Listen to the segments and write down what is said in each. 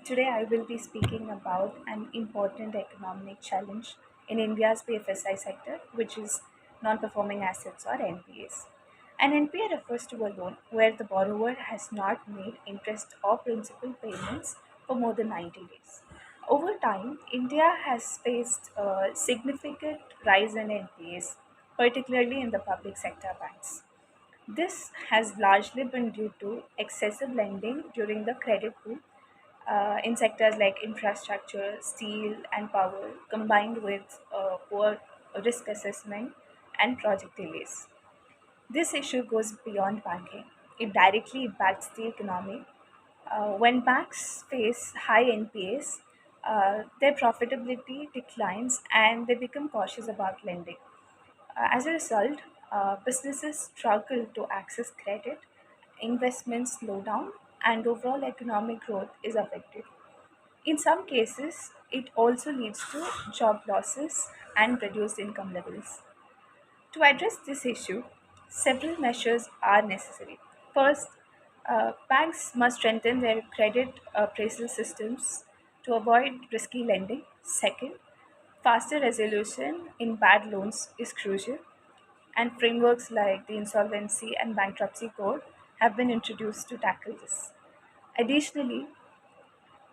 Today I will be speaking about an important economic challenge in India's BFSI sector, which is non-performing assets or NPAs. An NPA refers to a loan where the borrower has not made interest or principal payments for more than 90 days. Over time, India has faced a significant rise in NPAs, particularly in the public sector banks. This has largely been due to excessive lending during the credit boom in sectors like infrastructure, steel, and power, combined with poor risk assessment and project delays. This issue goes beyond banking. It directly impacts the economy. When banks face high NPAs, their profitability declines and they become cautious about lending. As a result, businesses struggle to access credit, investments slow down, and overall economic growth is affected. In some cases, it also leads to job losses and reduced income levels. To address this issue, several measures are necessary. First, banks must strengthen their credit appraisal systems to avoid risky lending. Second, faster resolution in bad loans is crucial, and frameworks like the Insolvency and Bankruptcy Code have been introduced to tackle this. Additionally,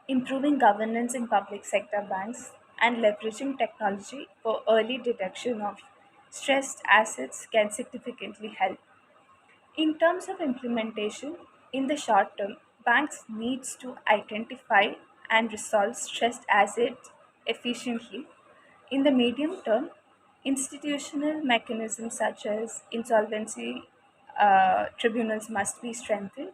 improving governance in public sector banks and leveraging technology for early detection of stressed assets can significantly help. In terms of implementation, in the short term, banks needs to identify and resolve stressed assets efficiently. In the medium term, institutional mechanisms such as insolvency tribunals must be strengthened.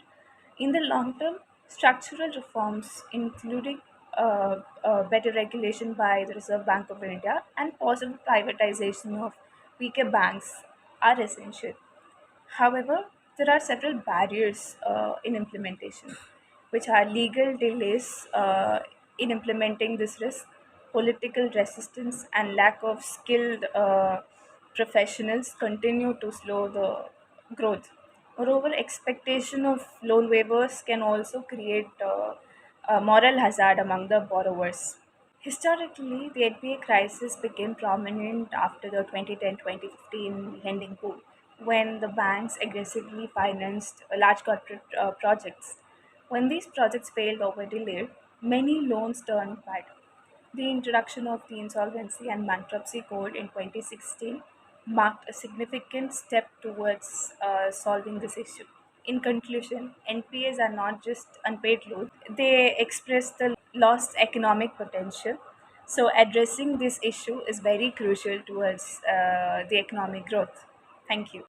In the long term, structural reforms, including better regulation by the Reserve Bank of India and possible privatization of weaker banks, are essential. However, there are several barriers in implementation, which are legal delays in implementing this risk, political resistance, and lack of skilled professionals continue to slow the growth. Moreover, expectation of loan waivers can also create a moral hazard among the borrowers. Historically, the NPA crisis became prominent after the 2010-2015 lending boom, when the banks aggressively financed large corporate projects. When these projects failed or were delayed, many loans turned bad. The introduction of the Insolvency and Bankruptcy Code in 2016 marked a significant step towards solving this issue. In conclusion, NPAs are not just unpaid loans, they express the lost economic potential. So, addressing this issue is very crucial towards the economic growth. Thank you.